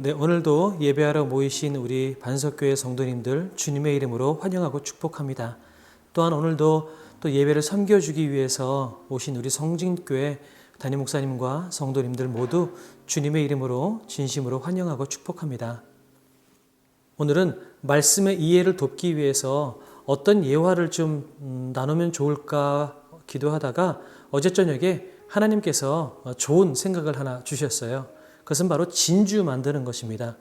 네, 오늘도 예배하러 모이신 우리 반석교회 성도님들 주님의 이름으로 환영하고 축복합니다. 또한 오늘도 또 예배를 섬겨주기 위해서 오신 우리 성진교회 담임 목사님과 성도님들 모두 주님의 이름으로 진심으로 환영하고 축복합니다. 오늘은 말씀의 이해를 돕기 위해서 어떤 예화를 좀 나누면 좋을까 기도하다가 어제 저녁에 하나님께서 좋은 생각을 하나 주셨어요. 그것은 바로 진주 만드는 것입니다.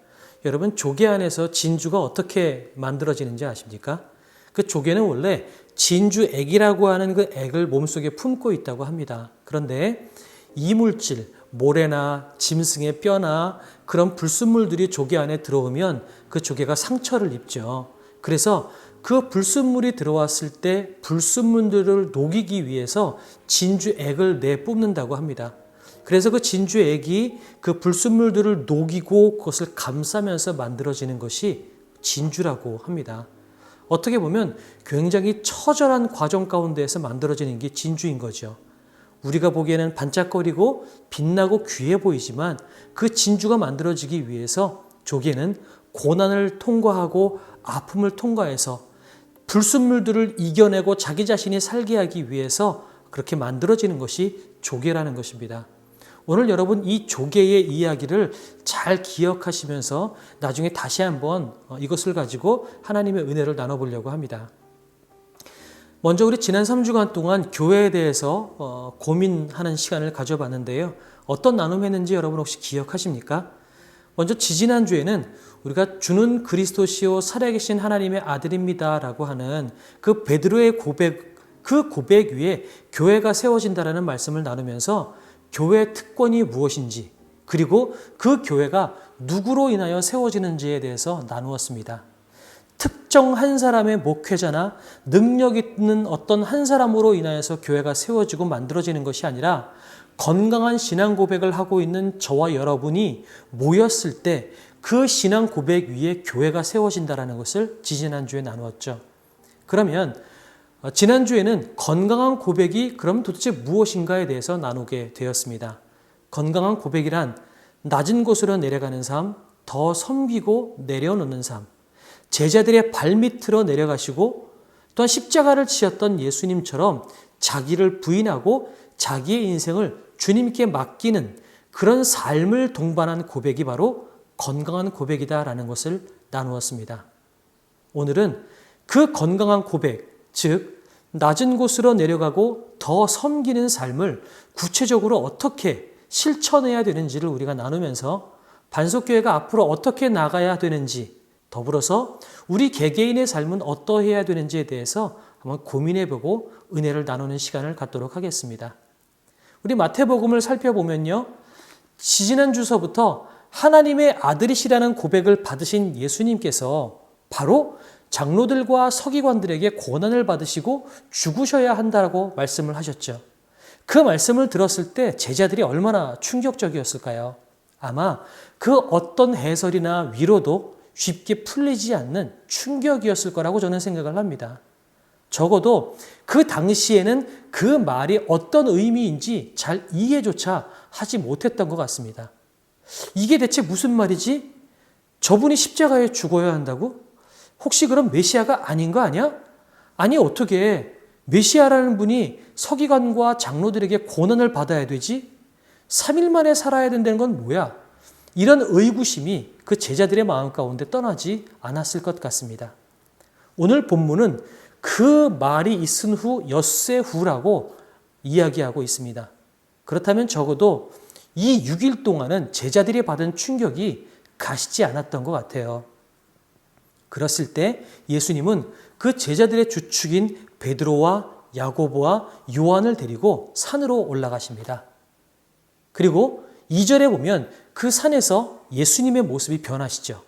여러분, 조개 안에서 진주가 어떻게 만들어지는지 아십니까? 그 조개는 원래 진주액이라고 하는 그 액을 몸속에 품고 있다고 합니다. 그런데 이물질, 모래나 짐승의 뼈나 그런 불순물들이 조개 안에 들어오면 그 조개가 상처를 입죠. 그래서 그 불순물이 들어왔을 때 불순물들을 녹이기 위해서 진주액을 내뿜는다고 합니다. 그래서 그 진주액이 그 불순물들을 녹이고 그것을 감싸면서 만들어지는 것이 진주라고 합니다. 어떻게 보면 굉장히 처절한 과정 가운데에서 만들어지는 게 진주인 거죠. 우리가 보기에는 반짝거리고 빛나고 귀해 보이지만 그 진주가 만들어지기 위해서 조개는 고난을 통과하고 아픔을 통과해서 불순물들을 이겨내고 자기 자신이 살게 하기 위해서 그렇게 만들어지는 것이 조개라는 것입니다. 오늘 여러분 이 조개의 이야기를 잘 기억하시면서 나중에 다시 한번 이것을 가지고 하나님의 은혜를 나눠보려고 합니다. 먼저 우리 지난 3주간 동안 교회에 대해서 고민하는 시간을 가져봤는데요. 어떤 나눔했는지 여러분 혹시 기억하십니까? 먼저 지지난주에는 우리가 주는 그리스도시요 살아계신 하나님의 아들입니다 라고 하는 그 베드로의 고백, 그 고백 위에 교회가 세워진다라는 말씀을 나누면서 교회의 특권이 무엇인지 그리고 그 교회가 누구로 인하여 세워지는지에 대해서 나누었습니다. 특정 한 사람의 목회자나 능력 있는 어떤 한 사람으로 인하여서 교회가 세워지고 만들어지는 것이 아니라 건강한 신앙 고백을 하고 있는 저와 여러분이 모였을 때 그 신앙 고백 위에 교회가 세워진다는 것을 지지난주에 나누었죠. 그러면 지난주에는 건강한 고백이 그럼 도대체 무엇인가에 대해서 나누게 되었습니다. 건강한 고백이란 낮은 곳으로 내려가는 삶, 더 섬기고 내려놓는 삶, 제자들의 발밑으로 내려가시고 또한 십자가를 지셨던 예수님처럼 자기를 부인하고 자기의 인생을 주님께 맡기는 그런 삶을 동반한 고백이 바로 건강한 고백이다라는 것을 나누었습니다. 오늘은 그 건강한 고백, 즉 낮은 곳으로 내려가고 더 섬기는 삶을 구체적으로 어떻게 실천해야 되는지를 우리가 나누면서 반석교회가 앞으로 어떻게 나가야 되는지 더불어서 우리 개개인의 삶은 어떠해야 되는지에 대해서 한번 고민해보고 은혜를 나누는 시간을 갖도록 하겠습니다. 우리 마태복음을 살펴보면요. 지지난 주서부터 하나님의 아들이시라는 고백을 받으신 예수님께서 바로 장로들과 서기관들에게 고난을 받으시고 죽으셔야 한다고 말씀을 하셨죠. 그 말씀을 들었을 때 제자들이 얼마나 충격적이었을까요? 아마 그 어떤 해설이나 위로도 쉽게 풀리지 않는 충격이었을 거라고 저는 생각을 합니다. 적어도 그 당시에는 그 말이 어떤 의미인지 잘 이해조차 하지 못했던 것 같습니다. 이게 대체 무슨 말이지? 저분이 십자가에 죽어야 한다고? 혹시 그럼 메시아가 아닌 거 아니야? 아니 어떻게 메시아라는 분이 서기관과 장로들에게 고난을 받아야 되지? 3일 만에 살아야 된다는 건 뭐야? 이런 의구심이 그 제자들의 마음 가운데 떠나지 않았을 것 같습니다. 오늘 본문은 그 말이 있은 후 엿새 후라고 이야기하고 있습니다. 그렇다면 적어도 이 6일 동안은 제자들이 받은 충격이 가시지 않았던 것 같아요. 그랬을 때 예수님은 그 제자들의 주축인 베드로와 야고보와 요한을 데리고 산으로 올라가십니다. 그리고 2절에 보면 그 산에서 예수님의 모습이 변하시죠.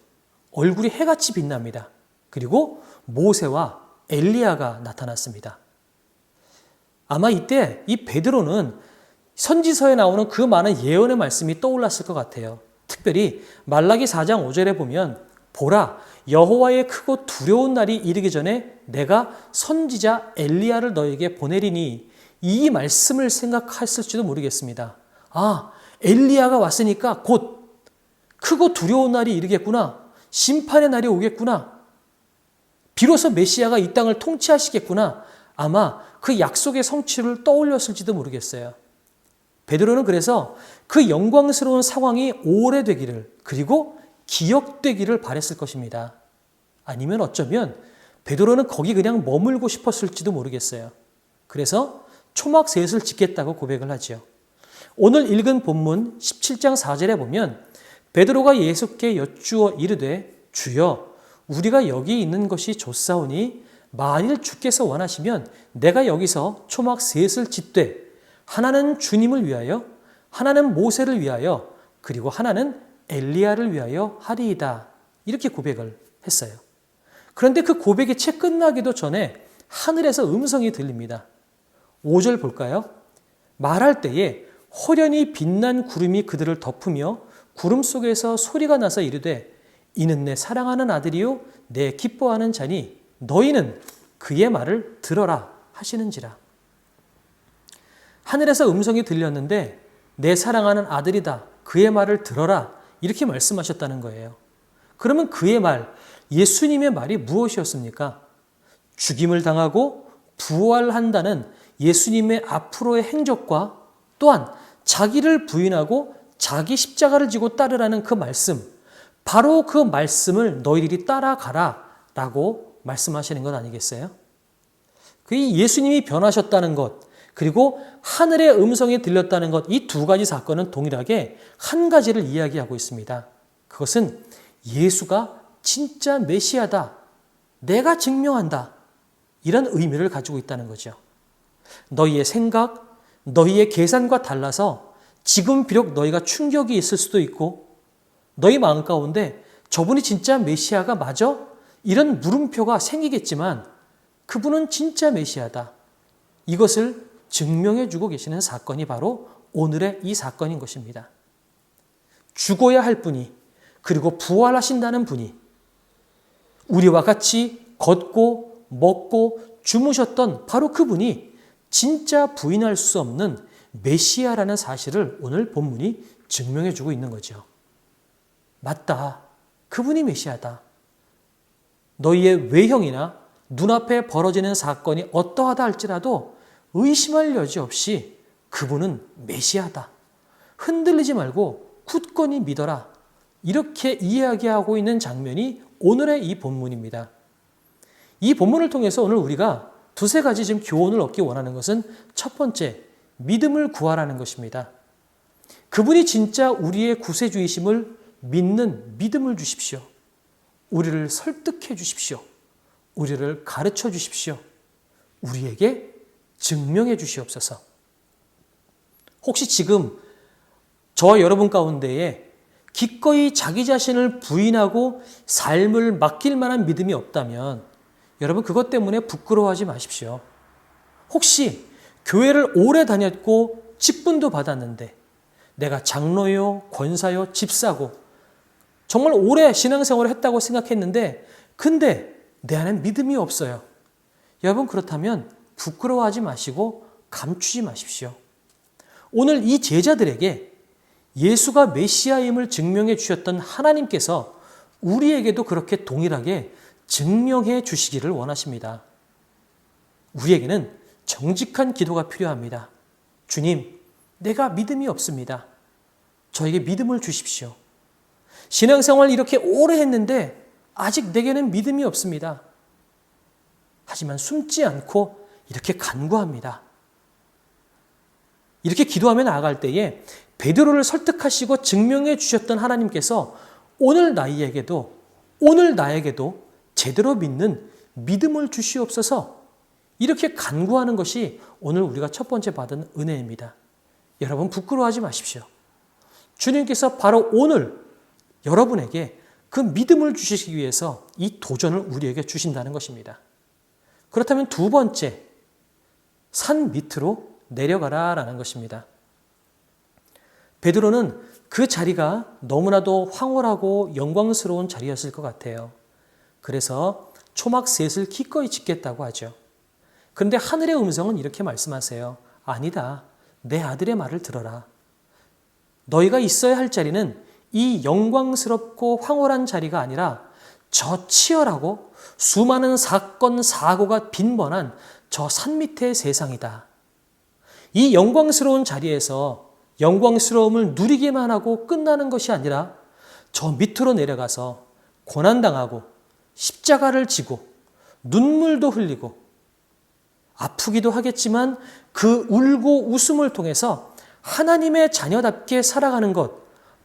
얼굴이 해같이 빛납니다. 그리고 모세와 엘리야가 나타났습니다. 아마 이때 이 베드로는 선지서에 나오는 그 많은 예언의 말씀이 떠올랐을 것 같아요. 특별히 말라기 4장 5절에 보면 보라, 여호와의 크고 두려운 날이 이르기 전에 내가 선지자 엘리야를 너에게 보내리니 이 말씀을 생각했을지도 모르겠습니다. 아, 엘리야가 왔으니까 곧 크고 두려운 날이 이르겠구나. 심판의 날이 오겠구나. 비로소 메시아가 이 땅을 통치하시겠구나. 아마 그 약속의 성취를 떠올렸을지도 모르겠어요. 베드로는 그래서 그 영광스러운 상황이 오래되기를, 그리고 기억되기를 바랬을 것입니다. 아니면 어쩌면 베드로는 거기 그냥 머물고 싶었을지도 모르겠어요. 그래서 초막셋을 짓겠다고 고백을 하죠. 오늘 읽은 본문 17장 4절에 보면 베드로가 예수께 여쭈어 이르되 주여 우리가 여기 있는 것이 좋사오니 만일 주께서 원하시면 내가 여기서 초막셋을 짓되 하나는 주님을 위하여 하나는 모세를 위하여 그리고 하나는 엘리야를 위하여 하리이다. 이렇게 고백을 했어요. 그런데 그 고백이 채 끝나기도 전에 하늘에서 음성이 들립니다. 5절 볼까요? 말할 때에 호련히 빛난 구름이 그들을 덮으며 구름 속에서 소리가 나서 이르되 이는 내 사랑하는 아들이요 내 기뻐하는 자니 너희는 그의 말을 들어라 하시는지라. 하늘에서 음성이 들렸는데 내 사랑하는 아들이다. 그의 말을 들어라. 이렇게 말씀하셨다는 거예요. 그러면 그의 말, 예수님의 말이 무엇이었습니까? 죽임을 당하고 부활한다는 예수님의 앞으로의 행적과 또한 자기를 부인하고 자기 십자가를 지고 따르라는 그 말씀, 바로 그 말씀을 너희들이 따라가라 라고 말씀하시는 것 아니겠어요? 그 예수님이 변하셨다는 것, 그리고 하늘의 음성이 들렸다는 것, 이 두 가지 사건은 동일하게 한 가지를 이야기하고 있습니다. 그것은 예수가 진짜 메시아다. 내가 증명한다. 이런 의미를 가지고 있다는 거죠. 너희의 생각, 너희의 계산과 달라서 지금 비록 너희가 충격이 있을 수도 있고 너희 마음 가운데 저분이 진짜 메시아가 맞아? 이런 물음표가 생기겠지만 그분은 진짜 메시아다. 이것을 증명해 주고 계시는 사건이 바로 오늘의 이 사건인 것입니다. 죽어야 할 분이 그리고 부활하신다는 분이 우리와 같이 걷고 먹고 주무셨던 바로 그분이 진짜 부인할 수 없는 메시아라는 사실을 오늘 본문이 증명해 주고 있는 거죠. 맞다. 그분이 메시아다. 너희의 외형이나 눈앞에 벌어지는 사건이 어떠하다 할지라도 의심할 여지 없이 그분은 메시아다. 흔들리지 말고 굳건히 믿어라. 이렇게 이야기하고 있는 장면이 오늘의 이 본문입니다. 이 본문을 통해서 오늘 우리가 두세 가지 지금 교훈을 얻기 원하는 것은 첫 번째, 믿음을 구하라는 것입니다. 그분이 진짜 우리의 구세주이심을 믿는 믿음을 주십시오. 우리를 설득해 주십시오. 우리를 가르쳐 주십시오. 우리에게 증명해 주시옵소서. 혹시 지금 저와 여러분 가운데에 기꺼이 자기 자신을 부인하고 삶을 맡길 만한 믿음이 없다면 여러분 그것 때문에 부끄러워하지 마십시오. 혹시 교회를 오래 다녔고 직분도 받았는데 내가 장로요, 권사요, 집사고 정말 오래 신앙생활을 했다고 생각했는데 근데 내 안에 믿음이 없어요. 여러분 그렇다면 부끄러워하지 마시고 감추지 마십시오. 오늘 이 제자들에게 예수가 메시아임을 증명해 주셨던 하나님께서 우리에게도 그렇게 동일하게 증명해 주시기를 원하십니다. 우리에게는 정직한 기도가 필요합니다. 주님, 내가 믿음이 없습니다. 저에게 믿음을 주십시오. 신앙생활 이렇게 오래 했는데 아직 내게는 믿음이 없습니다. 하지만 숨지 않고 이렇게 간구합니다. 이렇게 기도하며 나아갈 때에 베드로를 설득하시고 증명해 주셨던 하나님께서 오늘 나에게도 제대로 믿는 믿음을 주시옵소서. 이렇게 간구하는 것이 오늘 우리가 첫 번째 받은 은혜입니다. 여러분 부끄러워하지 마십시오. 주님께서 바로 오늘 여러분에게 그 믿음을 주시기 위해서 이 도전을 우리에게 주신다는 것입니다. 그렇다면 두 번째, 산 밑으로 내려가라 라는 것입니다. 베드로는 그 자리가 너무나도 황홀하고 영광스러운 자리였을 것 같아요. 그래서 초막셋을 기꺼이 짓겠다고 하죠. 그런데 하늘의 음성은 이렇게 말씀하세요. 아니다. 내 아들의 말을 들어라. 너희가 있어야 할 자리는 이 영광스럽고 황홀한 자리가 아니라 저 치열하고 수많은 사건, 사고가 빈번한 저 산 밑의 세상이다. 이 영광스러운 자리에서 영광스러움을 누리기만 하고 끝나는 것이 아니라 저 밑으로 내려가서 고난당하고 십자가를 지고 눈물도 흘리고 아프기도 하겠지만 그 울고 웃음을 통해서 하나님의 자녀답게 살아가는 것,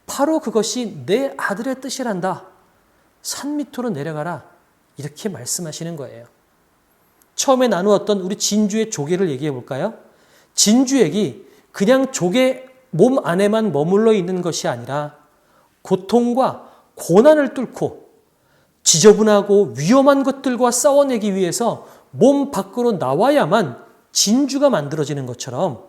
바로 그것이 내 아들의 뜻이란다. 산 밑으로 내려가라. 이렇게 말씀하시는 거예요. 처음에 나누었던 우리 진주의 조개를 얘기해 볼까요? 진주액이 그냥 조개 몸 안에만 머물러 있는 것이 아니라 고통과 고난을 뚫고 지저분하고 위험한 것들과 싸워내기 위해서 몸 밖으로 나와야만 진주가 만들어지는 것처럼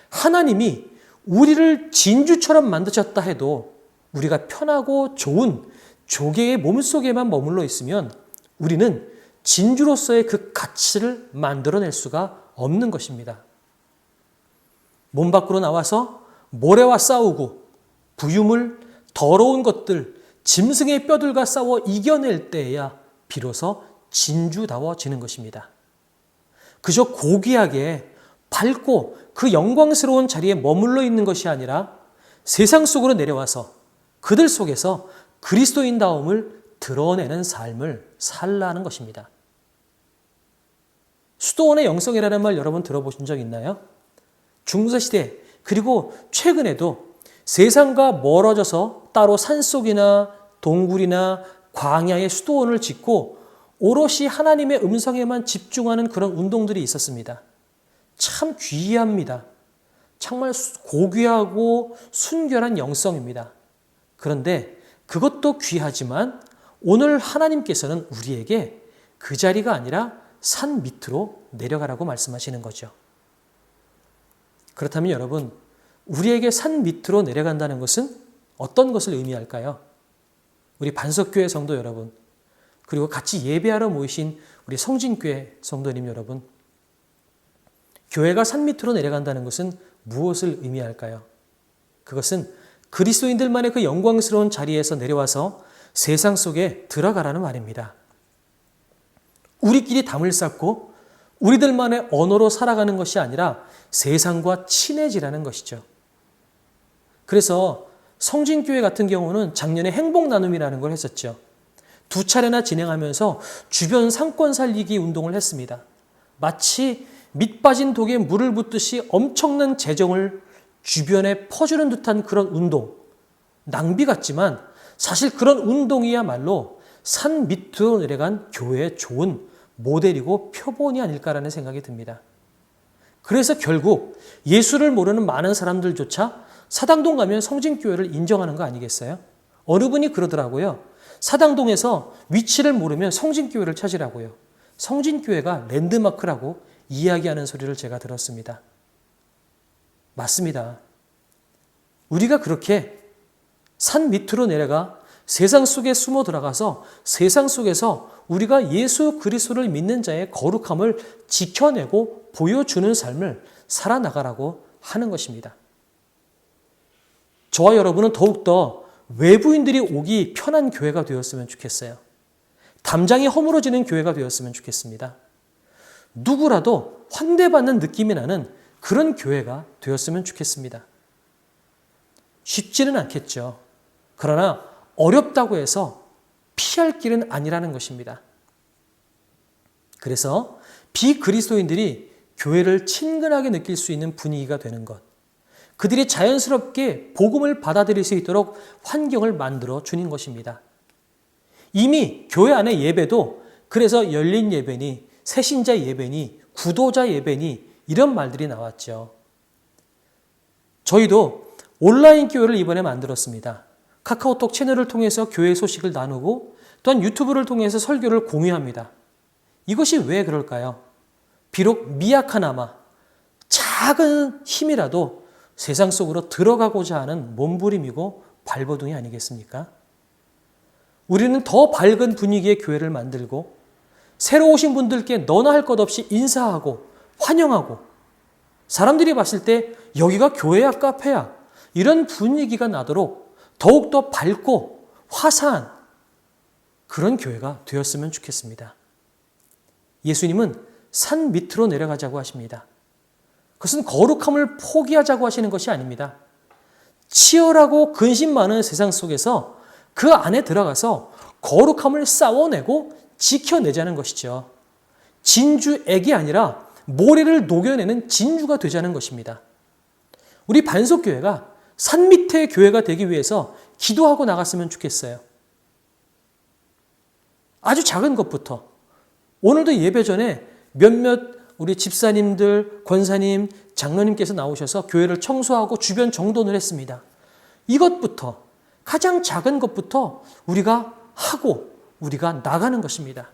하나님이 우리를 진주처럼 만드셨다 해도 우리가 편하고 좋은 조개의 몸속에만 머물러 있으면 우리는 진주로서의 그 가치를 만들어낼 수가 없는 것입니다. 몸 밖으로 나와서 모래와 싸우고 부유물, 더러운 것들, 짐승의 뼈들과 싸워 이겨낼 때에야 비로소 진주다워지는 것입니다. 그저 고귀하게 밝고 그 영광스러운 자리에 머물러 있는 것이 아니라 세상 속으로 내려와서 그들 속에서 그리스도인다움을 드러내는 삶을 살라는 것입니다. 수도원의 영성이라는 말 여러분 들어보신 적 있나요? 중세시대 그리고 최근에도 세상과 멀어져서 따로 산속이나 동굴이나 광야에 수도원을 짓고 오롯이 하나님의 음성에만 집중하는 그런 운동들이 있었습니다. 참 귀합니다. 정말 고귀하고 순결한 영성입니다. 그런데 그것도 귀하지만 오늘 하나님께서는 우리에게 그 자리가 아니라 산 밑으로 내려가라고 말씀하시는 거죠. 그렇다면 여러분, 우리에게 산 밑으로 내려간다는 것은 어떤 것을 의미할까요? 우리 반석교회 성도 여러분, 그리고 같이 예배하러 모이신 우리 성진교회 성도님 여러분, 교회가 산 밑으로 내려간다는 것은 무엇을 의미할까요? 그것은 그리스도인들만의 그 영광스러운 자리에서 내려와서 세상 속에 들어가라는 말입니다. 우리끼리 담을 쌓고 우리들만의 언어로 살아가는 것이 아니라 세상과 친해지라는 것이죠. 그래서 성진교회 같은 경우는 작년에 행복 나눔이라는 걸 했었죠. 2차례나 진행하면서 주변 상권 살리기 운동을 했습니다. 마치 밑 빠진 독에 물을 붓듯이 엄청난 재정을 주변에 퍼주는 듯한 그런 운동. 낭비 같지만 사실 그런 운동이야말로 산 밑으로 내려간 교회의 좋은 모델이고 표본이 아닐까라는 생각이 듭니다. 그래서 결국 예수를 모르는 많은 사람들조차 사당동 가면 성진교회를 인정하는 거 아니겠어요? 어느 분이 그러더라고요. 사당동에서 위치를 모르면 성진교회를 찾으라고요. 성진교회가 랜드마크라고 이야기하는 소리를 제가 들었습니다. 맞습니다. 우리가 그렇게 산 밑으로 내려가 세상 속에 숨어 들어가서 세상 속에서 우리가 예수 그리스도를 믿는 자의 거룩함을 지켜내고 보여주는 삶을 살아나가라고 하는 것입니다. 저와 여러분은 더욱더 외부인들이 오기 편한 교회가 되었으면 좋겠어요. 담장이 허물어지는 교회가 되었으면 좋겠습니다. 누구라도 환대받는 느낌이 나는 그런 교회가 되었으면 좋겠습니다. 쉽지는 않겠죠. 그러나 어렵다고 해서 피할 길은 아니라는 것입니다. 그래서 비그리스도인들이 교회를 친근하게 느낄 수 있는 분위기가 되는 것, 그들이 자연스럽게 복음을 받아들일 수 있도록 환경을 만들어 주는 것입니다. 이미 교회 안의 예배도 그래서 열린 예배니, 새신자 예배니, 구도자 예배니 이런 말들이 나왔죠. 저희도 온라인 교회를 이번에 만들었습니다. 카카오톡 채널을 통해서 교회 소식을 나누고 또한 유튜브를 통해서 설교를 공유합니다. 이것이 왜 그럴까요? 비록 미약하나마 작은 힘이라도 세상 속으로 들어가고자 하는 몸부림이고 발버둥이 아니겠습니까? 우리는 더 밝은 분위기의 교회를 만들고 새로 오신 분들께 너나 할 것 없이 인사하고 환영하고 사람들이 봤을 때 여기가 교회야 카페야 이런 분위기가 나도록 더욱더 밝고 화사한 그런 교회가 되었으면 좋겠습니다. 예수님은 산 밑으로 내려가자고 하십니다. 그것은 거룩함을 포기하자고 하시는 것이 아닙니다. 치열하고 근심 많은 세상 속에서 그 안에 들어가서 거룩함을 싸워내고 지켜내자는 것이죠. 진주액이 아니라 모래를 녹여내는 진주가 되자는 것입니다. 우리 반석교회가 산 밑의 교회가 되기 위해서 기도하고 나갔으면 좋겠어요. 아주 작은 것부터. 오늘도 예배 전에 몇몇 우리 집사님들, 권사님, 장로님께서 나오셔서 교회를 청소하고 주변 정돈을 했습니다. 이것부터, 가장 작은 것부터 우리가 하고 우리가 나가는 것입니다.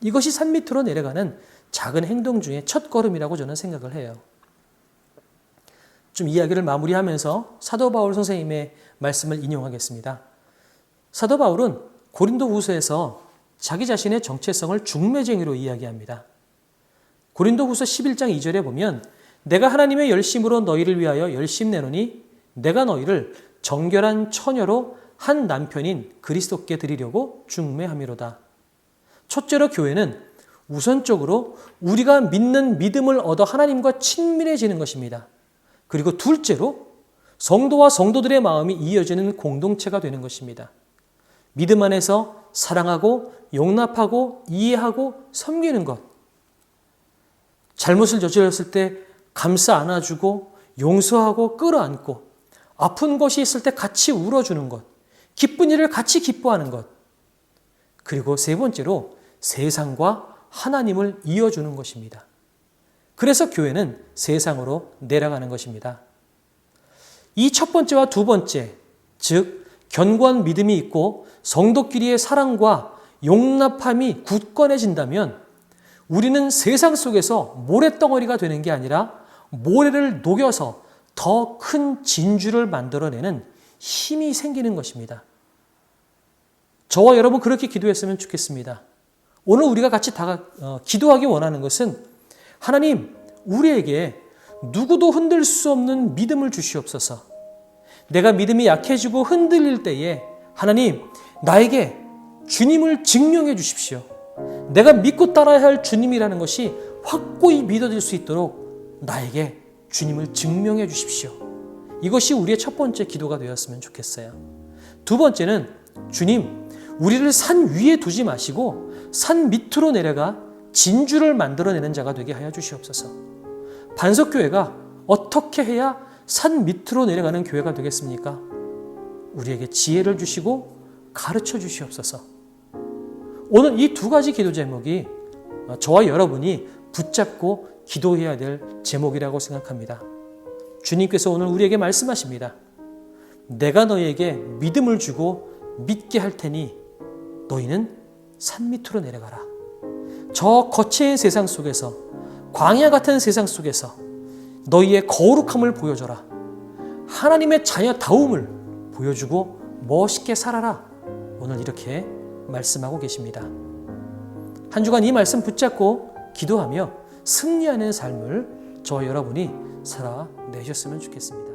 이것이 산 밑으로 내려가는 작은 행동 중에 첫 걸음이라고 저는 생각을 해요. 좀 이야기를 마무리하면서 사도 바울 선생님의 말씀을 인용하겠습니다. 사도 바울은 고린도 후서에서 자기 자신의 정체성을 중매쟁이로 이야기합니다. 고린도 후서 11장 2절에 보면 내가 하나님의 열심으로 너희를 위하여 열심 내노니 내가 너희를 정결한 처녀로 한 남편인 그리스도께 드리려고 중매함이로다. 첫째로 교회는 우선적으로 우리가 믿는 믿음을 얻어 하나님과 친밀해지는 것입니다. 그리고 둘째로 성도와 성도들의 마음이 이어지는 공동체가 되는 것입니다. 믿음 안에서 사랑하고 용납하고 이해하고 섬기는 것. 잘못을 저질렀을 때 감싸 안아주고 용서하고 끌어안고 아픈 것이 있을 때 같이 울어주는 것. 기쁜 일을 같이 기뻐하는 것. 그리고 세 번째로 세상과 하나님을 이어주는 것입니다. 그래서 교회는 세상으로 내려가는 것입니다. 이 첫 번째와 두 번째, 즉 견고한 믿음이 있고 성도끼리의 사랑과 용납함이 굳건해진다면 우리는 세상 속에서 모래덩어리가 되는 게 아니라 모래를 녹여서 더 큰 진주를 만들어내는 힘이 생기는 것입니다. 저와 여러분 그렇게 기도했으면 좋겠습니다. 오늘 우리가 같이 기도하기 원하는 것은 하나님, 우리에게 누구도 흔들 수 없는 믿음을 주시옵소서. 내가 믿음이 약해지고 흔들릴 때에 하나님, 나에게 주님을 증명해 주십시오. 내가 믿고 따라야 할 주님이라는 것이 확고히 믿어질 수 있도록 나에게 주님을 증명해 주십시오. 이것이 우리의 첫 번째 기도가 되었으면 좋겠어요. 두 번째는 주님, 우리를 산 위에 두지 마시고 산 밑으로 내려가 진주를 만들어내는 자가 되게 하여 주시옵소서. 반석교회가 어떻게 해야 산 밑으로 내려가는 교회가 되겠습니까? 우리에게 지혜를 주시고 가르쳐 주시옵소서. 오늘 이 두 가지 기도 제목이 저와 여러분이 붙잡고 기도해야 될 제목이라고 생각합니다. 주님께서 오늘 우리에게 말씀하십니다. 내가 너희에게 믿음을 주고 믿게 할 테니 너희는 산 밑으로 내려가라. 저 거친 세상 속에서, 광야 같은 세상 속에서 너희의 거룩함을 보여줘라. 하나님의 자녀다움을 보여주고 멋있게 살아라. 오늘 이렇게 말씀하고 계십니다. 한 주간 이 말씀 붙잡고 기도하며 승리하는 삶을 저와 여러분이 살아내셨으면 좋겠습니다.